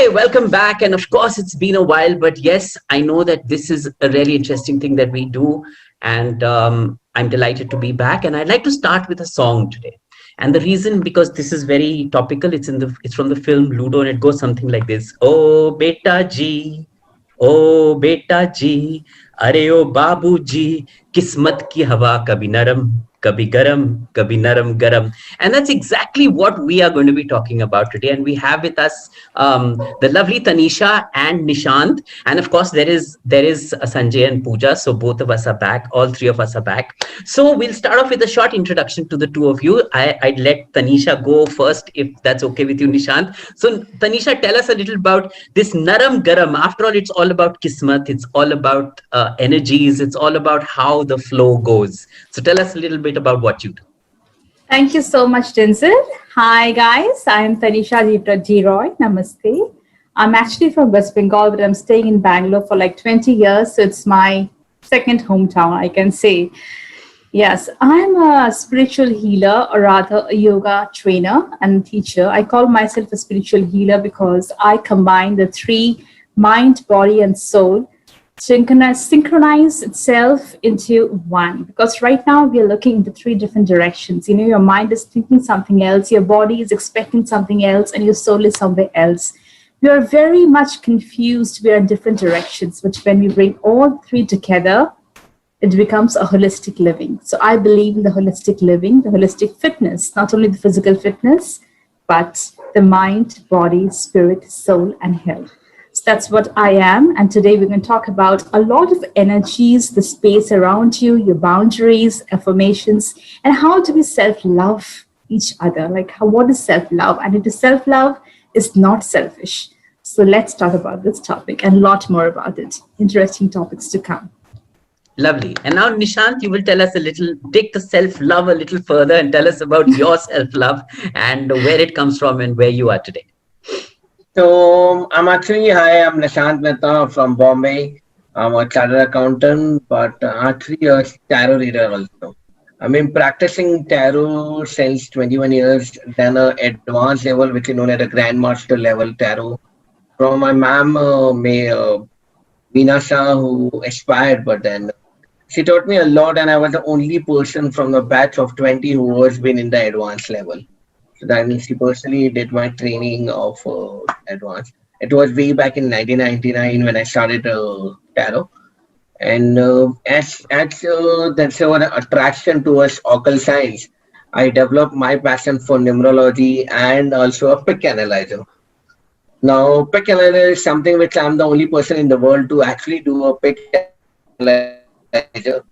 Hi, welcome back. And of course, it's been a while, but yes, I know that this is a really interesting thing that we do. And I'm delighted to be back. And I'd like to start with a song today. And the reason, because this is very topical, it's from the film Ludo, and it goes something like this. Oh, beta ji, ओ बेटा जी, अरे ओ बाबू जी, किस्मत की हवा कभी नरम कभी गरम कभी नरम गरम. And that's exactly what we are going to be talking about today. And we have with us the lovely Tanisha and Nishant, and of course there is Sanjay and Pooja. So both of us are back, all three of us are back. So we'll start off with a short introduction to the two of you. I'd let Tanisha go first, if that's okay with you, Nishant. So Tanisha, tell us a little about this Naram Garam. After all, it's all about Kismat. It's all about energies. It's all about how the flow goes. So tell us a little bit about what you do. Thank you so much, Denzel. Hi, guys. I'm Tanisha G. Roy. Namaste. I'm actually from West Bengal, but I'm staying in Bangalore for like 20 years. So it's my second hometown, I can say. Yes, I'm a spiritual healer, or rather a yoga trainer and teacher. I call myself a spiritual healer because I combine the three: mind, body, and soul, synchronize itself into one. Because right now we are looking into three different directions. You know, your mind is thinking something else, your body is expecting something else, and your soul is somewhere else. We are very much confused. We are in different directions, but when we bring all three together, it becomes a holistic living. So I believe in the holistic living, the holistic fitness, not only the physical fitness, but the mind, body, spirit, soul, and health. So that's what I am. And today we're going to talk about a lot of energies, the space around you, your boundaries, affirmations, and how do we self-love each other? Like, what is self-love? And it is self-love is not selfish. So let's talk about this topic and a lot more about it. Interesting topics to come. Lovely. And now, Nishant, you will tell us a little, take the self-love a little further and tell us about your self-love and where it comes from and where you are today. I'm Nishant Mehta from Bombay. I'm a chartered accountant, but actually a tarot reader also. I've been practicing tarot since 21 years, then an advanced level, which is known as a grandmaster level tarot. From my ma'am, Meena Shah, who expired, but then she taught me a lot, and I was the only person from the batch of 20 who was been in the advanced level. So that means she personally did my training of advanced. It was way back in 1999 when I started tarot. And that's our attraction towards occult science. I developed my passion for numerology and also a pick analyzer. Now, pick analyzer is something which I'm the only person in the world to actually do a pick analyzer,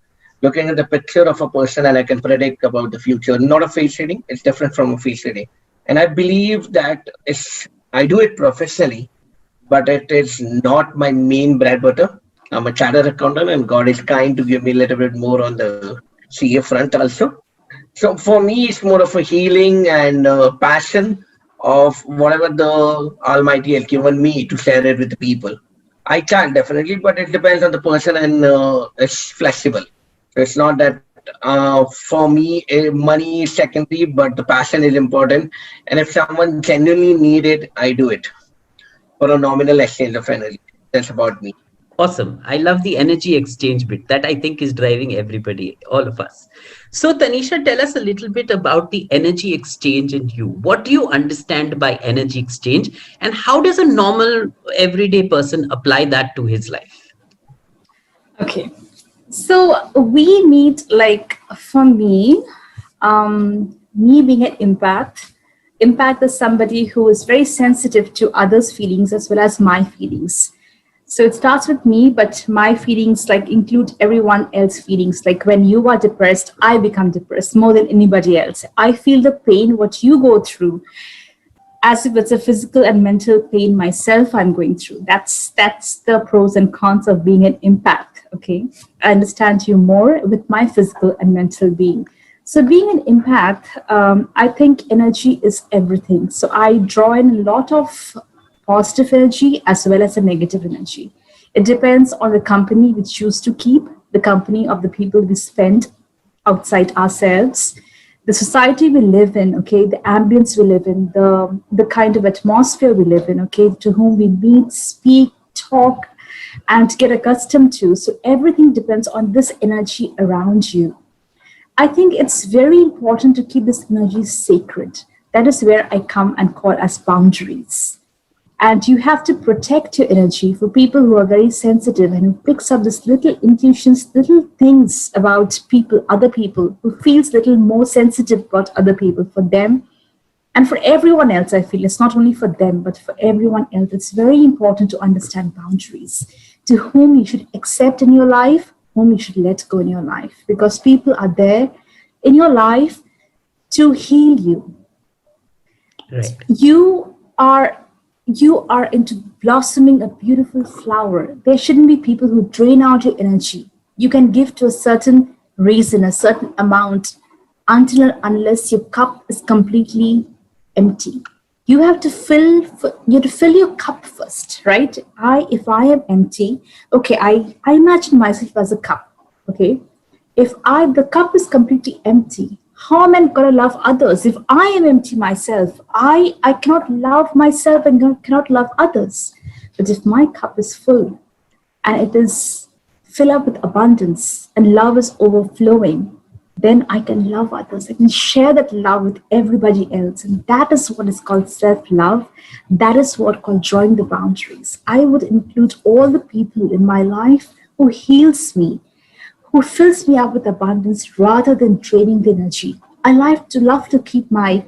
looking at the picture of a person, and I can predict about the future. Not a face reading, it's different from a face reading. And I believe that I do it professionally, but it is not my main bread butter. I'm a chartered accountant, and God is kind to give me a little bit more on the CA front also. So for me, it's more of a healing and passion of whatever the Almighty has given me to share it with the people. I can definitely, but it depends on the person, and it's flexible. So it's not that for me, money is secondary, but the passion is important. And if someone genuinely need it, I do it for a nominal exchange of energy. That's about me. Awesome. I love the energy exchange bit. That I think is driving everybody, all of us. So, Tanisha, tell us a little bit about the energy exchange in you. What do you understand by energy exchange, and how does a normal, everyday person apply that to his life? Okay. So we meet, like, for me, me being an impact is somebody who is very sensitive to others' feelings as well as my feelings. So it starts with me, but my feelings like include everyone else's feelings. Like when you are depressed, I become depressed more than anybody else. I feel the pain, what you go through, as if it's a physical and mental pain myself I'm going through. That's the pros and cons of being an empath. Okay, I understand you more with my physical and mental being. So being an empath, I think energy is everything. So I draw in a lot of positive energy as well as a negative energy. It depends on the company we choose to keep, the company of the people we spend outside ourselves, the society we live in, okay, the ambience we live in, the kind of atmosphere we live in, okay, to whom we meet, speak, talk, and get accustomed to. So everything depends on this energy around you. I think it's very important to keep this energy sacred. That is where I come and call as boundaries. And you have to protect your energy for people who are very sensitive and who picks up this little intuitions, little things about people, other people, who feels little more sensitive about other people. For them and for everyone else, I feel it's not only for them, but for everyone else, it's very important to understand boundaries, to whom you should accept in your life, whom you should let go in your life, because people are there in your life to heal you. Right. You are into blossoming a beautiful flower. There shouldn't be people who drain out your energy. You can give to a certain reason, a certain amount, until and unless your cup is completely empty. You have to fill your cup first, right? If I am empty, okay, I imagine myself as a cup. Okay. If the cup is completely empty, how am I gonna love others? If I am empty myself, I cannot love myself and cannot love others. But if my cup is full and it is filled up with abundance and love is overflowing, then I can love others. I can share that love with everybody else. And that is what is called self-love. That is what called drawing the boundaries. I would include all the people in my life who heals me, who fills me up with abundance rather than draining the energy. I love to keep my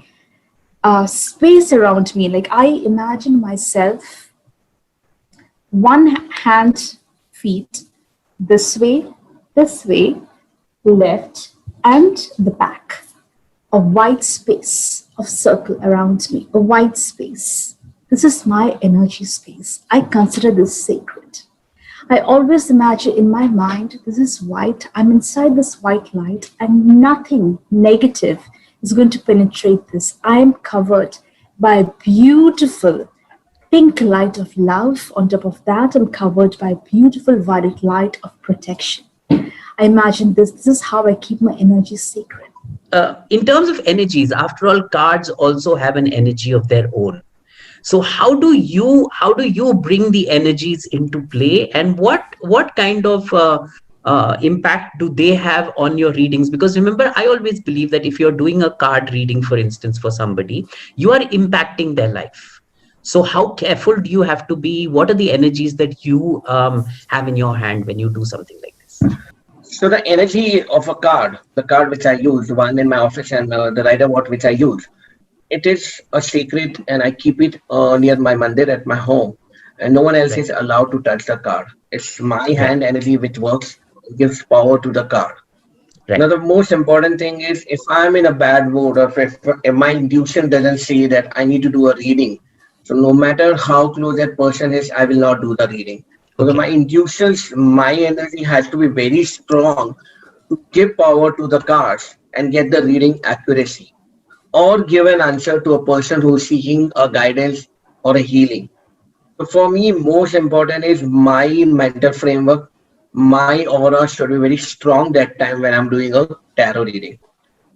space around me. Like I imagine myself, one hand, feet, this way, left, and the back. A white space of circle around me, a white space. This is my energy space. I consider this sacred. I always imagine in my mind, this is white, I'm inside this white light, and nothing negative is going to penetrate this. I am covered by a beautiful pink light of love. On top of that, I'm covered by a beautiful violet light of protection. I imagine this is how I keep my energy sacred. In terms of energies, after all, cards also have an energy of their own. So how do you bring the energies into play, and what kind of impact do they have on your readings? Because remember, I always believe that if you're doing a card reading, for instance, for somebody, you are impacting their life. So how careful do you have to be? What are the energies that you have in your hand when you do something like this? So the energy of a card, the card which I use, the one in my office, and the rider what which I use, it is a secret, and I keep it near my mandir at my home, and no one else is allowed to touch the card. It's my hand energy which works, gives power to the card. Now, the most important thing is if I'm in a bad mood, or if my intuition doesn't say that I need to do a reading, so no matter how close that person is, I will not do the reading. Because my intuitions, my energy has to be very strong to give power to the cards and get the reading accuracy, or give an answer to a person who's seeking a guidance or a healing. So for me, most important is my mental framework. My aura should be very strong that time when I'm doing a tarot reading.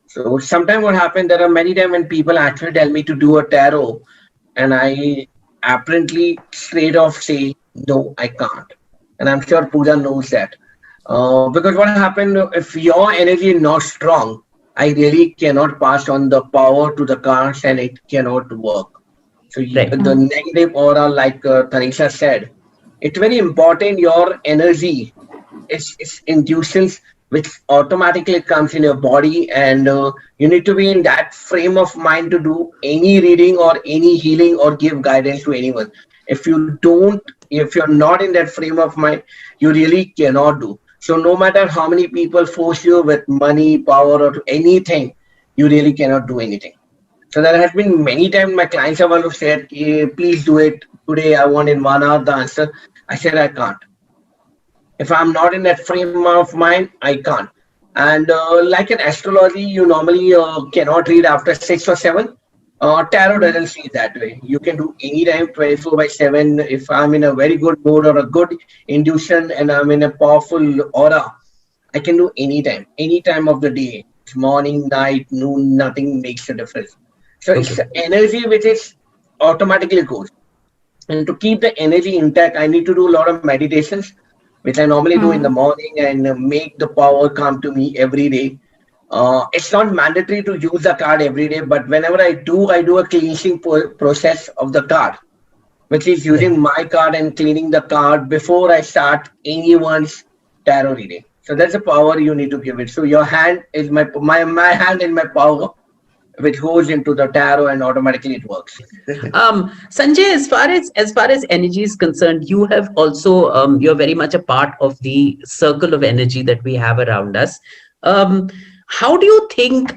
So sometimes what happens, there are many times when people actually tell me to do a tarot, and I apparently straight off say, no, I can't. And I'm sure Pooja knows that. Because what happened, if your energy is not strong, I really cannot pass on the power to the cards, and it cannot work. So the negative aura, like Tanisha said, it's very important. Your energy is intuitions which automatically comes in your body, and you need to be in that frame of mind to do any reading or any healing or give guidance to anyone. If you're not in that frame of mind, you really cannot do. So no matter how many people force you with money, power, or anything, you really cannot do anything. So there has been many times my clients have also said, please do it today. I want in 1 hour the answer. I said, I can't. If I'm not in that frame of mind, I can't. And like in astrology, you normally cannot read after 6 or 7. Tarot doesn't see it that way. You can do anytime 24/7. If I'm in a very good mood or a good intuition and I'm in a powerful aura, I can do any time of the day. it's morning, night, noon, nothing makes a difference. So it's Okay. energy which is automatically goes. And to keep the energy intact, I need to do a lot of meditations, which I normally do in the Mm. morning and make the power come to me every day. It's not mandatory to use the card every day, but whenever I do a cleansing process of the card, which is Right. using my card and cleaning the card before I start anyone's tarot reading. So that's the power you need to give it. So your hand is my hand in my power, which goes into the tarot and automatically it works. Sanjay, as far as energy is concerned, you have also you're very much a part of the circle of energy that we have around us. How do you think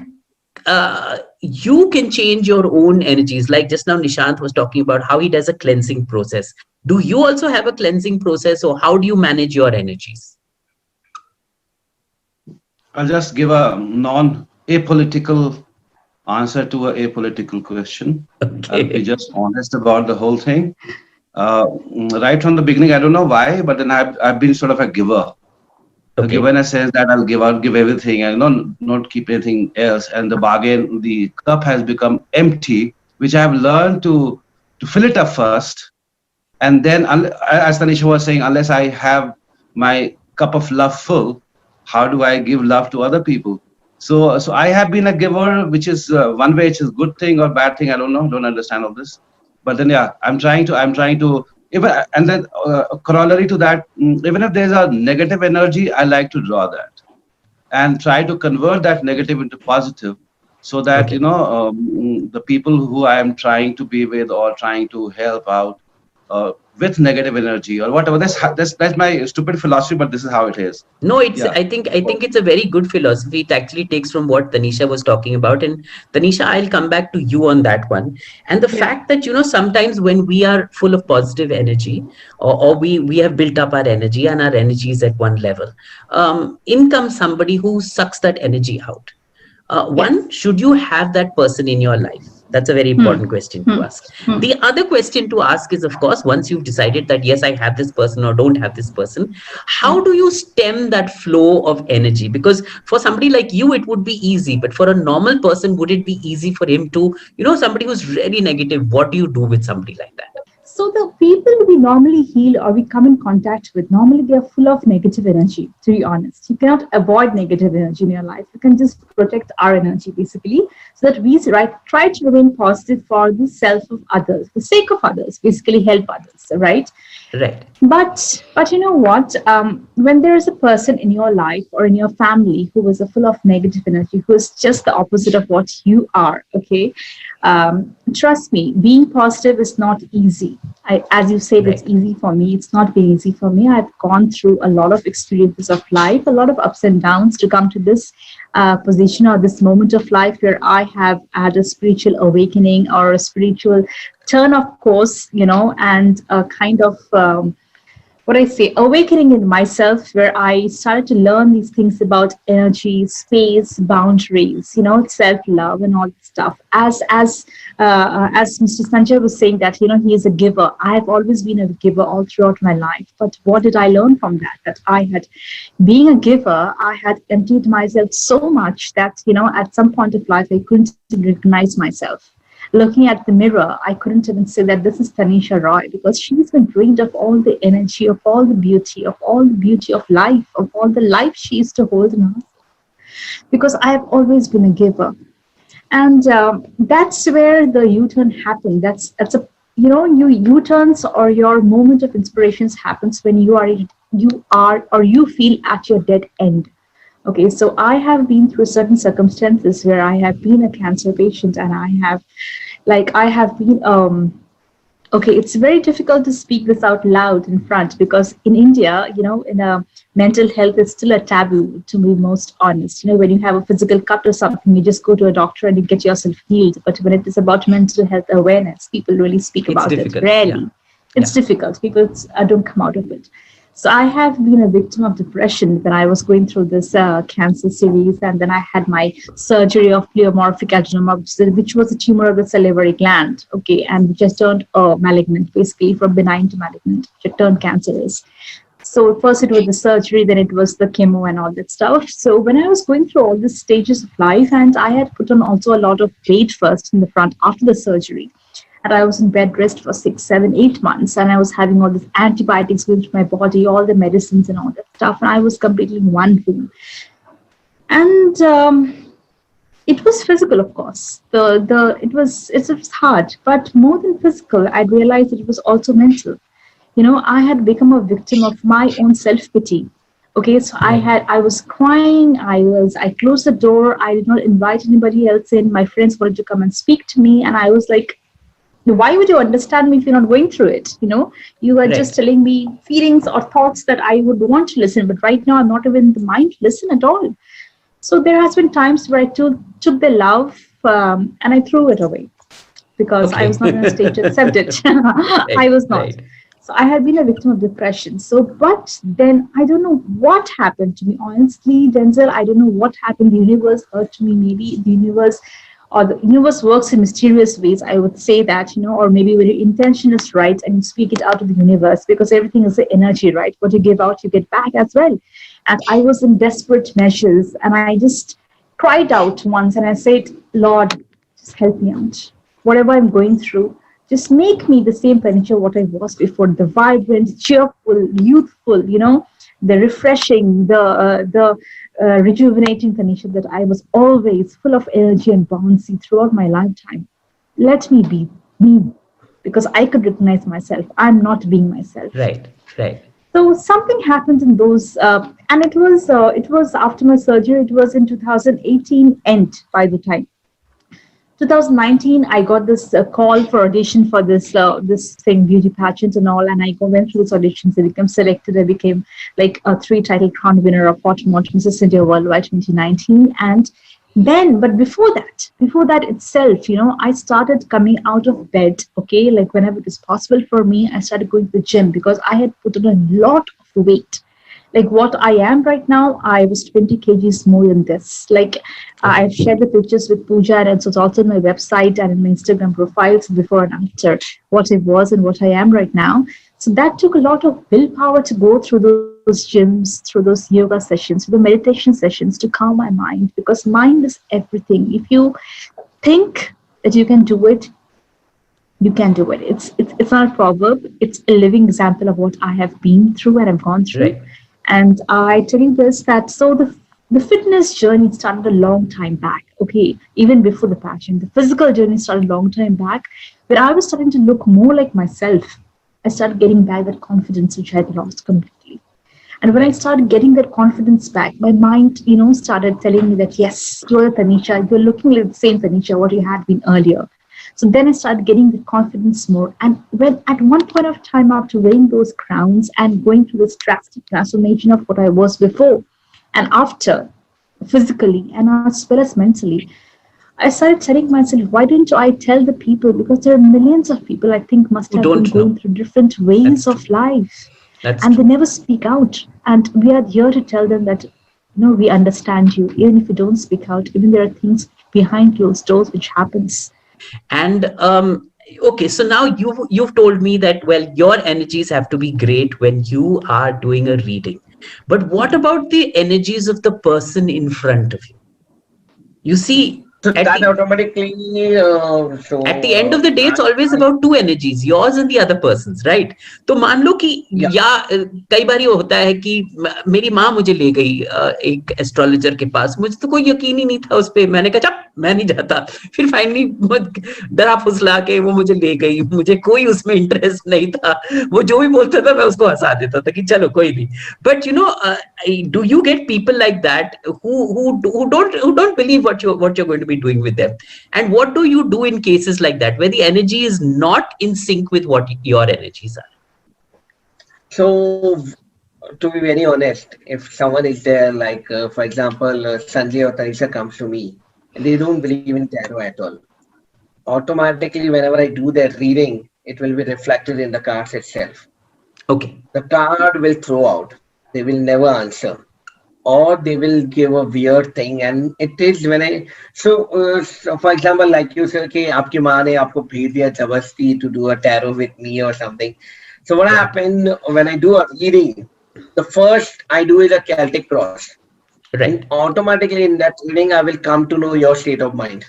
you can change your own energies? Like just now, Nishant was talking about how he does a cleansing process. Do you also have a cleansing process, or how do you manage your energies? I'll just give a non-apolitical answer to a apolitical question. I'll be Okay. just honest about the whole thing. Right from the beginning, I don't know why, but then I've been sort of a giver. A giver Okay. in a sense that I'll give everything and not keep anything else. And the bargain, the cup has become empty, which I have learned to fill it up first. And then, as Tanisha was saying, unless I have my cup of love full, how do I give love to other people? So I have been a giver, which is one way it's a good thing or bad thing. I don't know, don't understand all this. But then, yeah, I'm trying to, even, and then corollary to that, even if there's a negative energy, I like to draw that and try to convert that negative into positive so that Okay. the people who I am trying to be with or trying to help out with negative energy or whatever. That's my stupid philosophy, but this is how it is. No, it's Yeah. I think it's a very good philosophy. It actually takes from what Tanisha was talking about. And Tanisha, I'll come back to you on that one. And the Yeah. fact that, sometimes when we are full of positive energy, or we have built up our energy and our energy is at one level, in comes somebody who sucks that energy out. Yes. One, should you have that person in your life? That's a very Hmm. important question to Hmm. ask. Hmm. The other question to ask is, of course, once you've decided that, yes, I have this person or don't have this person, how Hmm. do you stem that flow of energy? Because for somebody like you, it would be easy, but for a normal person, would it be easy for him to, somebody who's really negative, what do you do with somebody like that? So the people we normally heal or we come in contact with, normally they are full of negative energy, to be honest. You cannot avoid negative energy in your life. You can just protect our energy basically, so that we try to remain positive for the self of others, the sake of others, basically help others, right? Right. But you know what? When there is a person in your life or in your family who is full of negative energy, who is just the opposite of what you are, okay? Trust me, being positive is not easy. As you said, it's Right. easy for me. It's not been easy for me. I've gone through a lot of experiences of life, a lot of ups and downs to come to this position or this moment of life where I have had a spiritual awakening or a spiritual turn of course, and a kind of what I say, awakening in myself, where I started to learn these things about energy, space, boundaries, self-love, and all this stuff. As Mr. Sanjay was saying that he is a giver. I have always been a giver all throughout my life. But what did I learn from that? That I had, being a giver, I had emptied myself so much that at some point of life I couldn't recognize myself. Looking at the mirror, I couldn't even say that this is Tanisha Roy, because she's been drained of all the energy, of all the beauty of life, of all the life she used to hold in her. Because I have always been a giver, and that's where the U-turn happened. That's a you U-turns or your moment of inspirations happens when you are or you feel at your dead end. Okay, so I have been through certain circumstances where I have been a cancer patient, and I have been okay, it's very difficult to speak this out loud in front, because in India, in a mental health is still a taboo, to be most honest. When you have a physical cut or something, you just go to a doctor and you get yourself healed. But when it is about mental health awareness, people really speak It's about it. difficult. Yeah. Rarely. It's Yeah. difficult. People don't come out of it. So I have been a victim of depression when I was going through this cancer series, and then I had my surgery of pleomorphic adenoma, which was a tumor of the salivary gland, okay, and which has turned malignant, basically from benign to malignant, which it turned cancerous. So first it was the surgery, then it was the chemo and all that stuff. So when I was going through all the stages of life, and I had put on also a lot of weight first in the front after the surgery. And I was in bed rest for 6, 7, 8 months, and I was having all these antibiotics going to my body, all the medicines and all that stuff. And I was completely in one room. And it was physical, of course. It was hard, but more than physical, I realized that it was also mental. I had become a victim of my own self-pity. Okay, so I was crying, I closed the door, I did not invite anybody else in. My friends wanted to come and speak to me, and I was like, why would you understand me if you're not going through it? You are just telling me feelings or thoughts that I would want to listen, but right now I'm not even in the mind to listen at all. So there has been times where I took the love and I threw it away because I was not in a state to accept it. I was not. Right. So I had been a victim of depression. So, but then I don't know what happened to me. Honestly, Denzel, I don't know what happened. The universe hurt me. Maybe the universe works in mysterious ways. I would say that, or maybe when your intention is right and you speak it out to the universe, because everything is the energy, right? What you give out, you get back as well. And I was in desperate measures, and I just cried out once, and I said, Lord, just help me out. Whatever I'm going through, just make me the same Tanisha what I was before, the vibrant, cheerful, youthful, the refreshing, the rejuvenating Tanisha that I was always full of energy and bouncy throughout my lifetime. Let me be me, because I could recognize myself. I'm not being myself. Right. So something happened in those, and it was after my surgery. It was in 2018 end by the time. 2019, I got this call for audition for this thing, beauty pageant and all, and I went through this auditions. I became selected. I became like a 3-title crown winner of Pottermore Mrs. India Worldwide 2019. And then, but before that itself, I started coming out of bed. Okay, like whenever it was possible for me, I started going to the gym because I had put on a lot of weight. Like what I am right now, I was 20 kgs more than this. Like I've shared the pictures with Pooja, and it's also on my website and in my Instagram profiles before and after what I was and what I am right now. So that took a lot of willpower to go through those gyms, through those yoga sessions, through the meditation sessions to calm my mind, because mind is everything. If you think that you can do it, you can do it. It's not a proverb. It's a living example of what I have been through and I've gone through. Right. And I tell you this, that so the fitness journey started a long time back, okay, even before the passion. The physical journey started a long time back, where I was starting to look more like myself. I started getting back that confidence which I had lost completely. And when I started getting that confidence back, my mind, started telling me that, yes, you're Tanisha, you're looking like the same Tanisha, what you had been earlier. So then I started getting the confidence more. And when at one point of time, after wearing those crowns and going through this drastic transformation of what I was before and after, physically and as well as mentally, I started telling myself, why didn't I tell the people? Because there are millions of people I think must have been going through different ways of life. And they never speak out. And we are here to tell them that, we understand you. Even if you don't speak out, even there are things behind closed doors which happens. And okay, so now you've told me that, well, your energies have to be great when you are doing a reading. But what about the energies of the person in front of you? You see, So that automatically. At the end of the day, it's always about two energies, yours and the other person's, right? तो मान लो कि या कई बार ये होता है कि मेरी माँ मुझे ले गई एक एस्ट्रोलॉजर के पास, मुझे तो कोई यकीन ही नहीं था उस पे, मैंने कहा चप मैं नहीं जाता, फिर फाइनली डरा फुसला के वो मुझे ले गई, मुझे कोई उसमें इंटरेस्ट नहीं था, वो जो भी बोलता था मैं उसको हंसा देता था कि चलो कोई नहीं. But do you get people like that who don't believe what you're going to be doing with them? And what do you do in cases like that where the energy is not in sync with what your energies are? So, to be very honest, if someone is there, like for example, Sanjay or Tanisha comes to me, they don't believe in tarot at all. Automatically, whenever I do that reading, it will be reflected in the cards itself. Okay. The card will throw out. They will never answer. Or they will give a weird thing, and it is when I so for example, like you said, okay, आपकी माँ ने आपको भेज दिया जबरदस्ती to do a tarot with me or something. So what happened when I do a reading? the first I do is a Celtic cross. Right. And automatically in that reading, I will come to know your state of mind,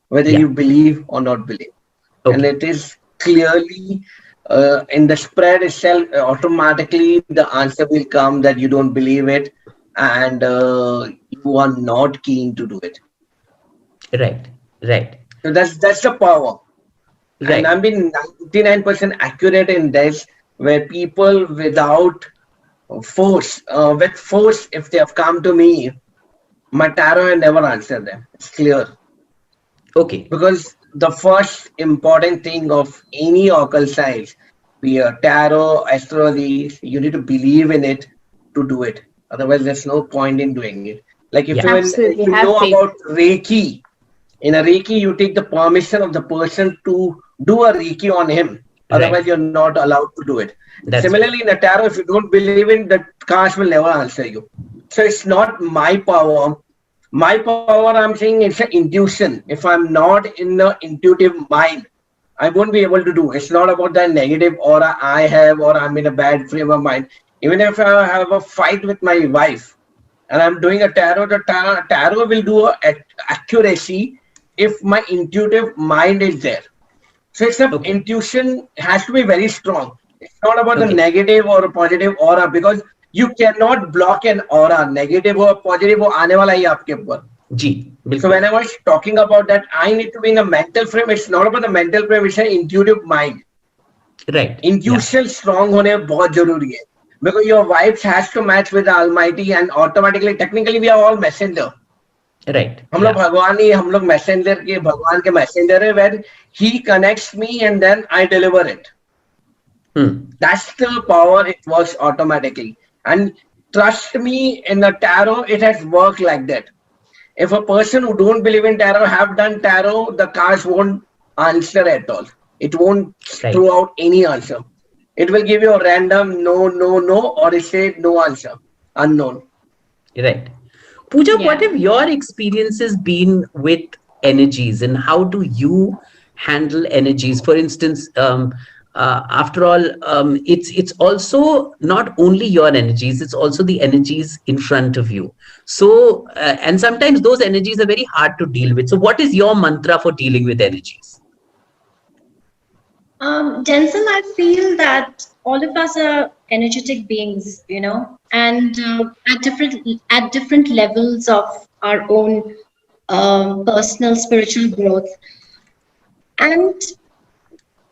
whether Yeah. you believe or not believe. And Okay. it is clearly in the spread itself, automatically the answer will come that you don't believe it and you are not keen to do it. Right. Right. So that's the power. And Right. I'm being 99% accurate in this, where people without force, with force, if they have come to me, my tarot will never answer them. It's clear. Okay. Because the first important thing of any occult science, be a tarot, astrology, you need to believe in it to do it. Otherwise, there's no point in doing it. Like if Yeah. Absolutely. you Have know faith. about Reiki, in a Reiki, you take the permission of the person to do a Reiki on him. Otherwise, Right. you're not allowed to do it. That's right. Similarly, in a tarot, if you don't believe in, the cards will never answer you. So it's not my power. My power, I'm saying, it's an intuition. If I'm not in the intuitive mind, I won't be able to do. It's not about that negative aura I have or I'm in a bad frame of mind. Even if I have a fight with my wife and I'm doing a tarot, the tarot will do accuracy if my intuitive mind is there. So it's a Okay. intuition has to be very strong. It's not about the Okay. negative or a positive aura because you cannot block an aura. Negative or positive वो आने वाला ही आपके ऊपर. जी So बिल्कुल. when I was talking about that, I need to be in a mental frame. It's not about the mental frame. It's an intuitive mind. Right. Yeah. Intuition strong होने बहुत जरूरी है. Because your vibes has to match with the Almighty and automatically, technically we are all messenger. Right. हम लोग Yeah. भगवान ही हम लोग messenger के भगवान के मैसेंजर है when he connects me and then I deliver it. That's the power. It works automatically. And trust me, in the tarot, it has worked like that. If a person who don't believe in tarot have done tarot, the cards won't answer at all. It won't Right. throw out any answer. It will give you a random no, no, no, or it say no answer, unknown. Right. Pooja, Yeah. what have your experiences been with energies and how do you handle energies? For instance, after all, it's also not only your energies, it's also the energies in front of you. So, and sometimes those energies are very hard to deal with. So what is your mantra for dealing with energies? Denzel, I feel that all of us are energetic beings, you know, and at different levels of our own personal spiritual growth. And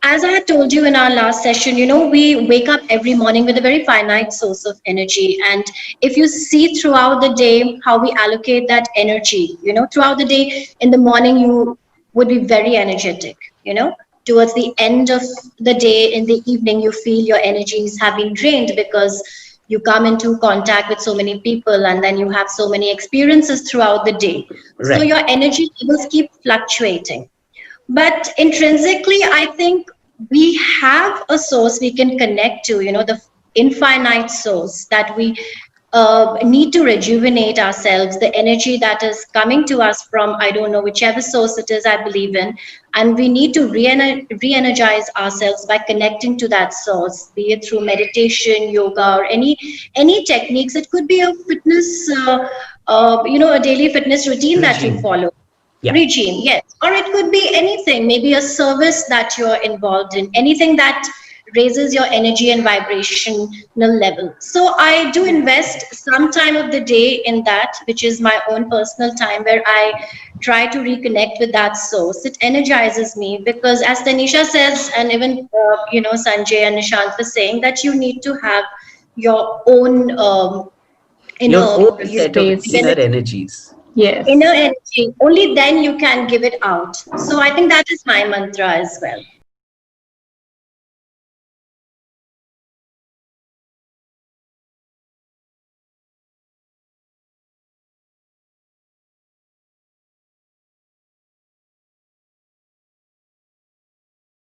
as I had told you in our last session, you know, we wake up every morning with a very finite source of energy. And if you see throughout the day how we allocate that energy, you know, throughout the day, in the morning, you would be very energetic, you know. Towards the end of the day, in the evening, you feel your energies have been drained because you come into contact with so many people and then you have so many experiences throughout the day. So Right. your energy levels keep fluctuating. But intrinsically, I think we have a source we can connect to, you know, the infinite source that we need to rejuvenate ourselves, the energy that is coming to us from, I don't know, whichever source it is I believe in. And we need to re-energize ourselves by connecting to that source, be it through meditation, yoga, or any techniques. It could be a fitness, you know, a daily fitness routine that you Regime. follow. Yeah. Regime, yes. Or it could be anything, maybe a service that you're involved in, anything that raises your energy and vibrational level. So I do invest some time of the day in that, which is my own personal time where I try to reconnect with that source. It energizes me because, as Tanisha says, and even you know, Sanjay and Nishant were saying, that you need to have your own Your inner own set of space. inner energies. Yes. inner energy. Only then you can give it out. So I think that is my mantra as well.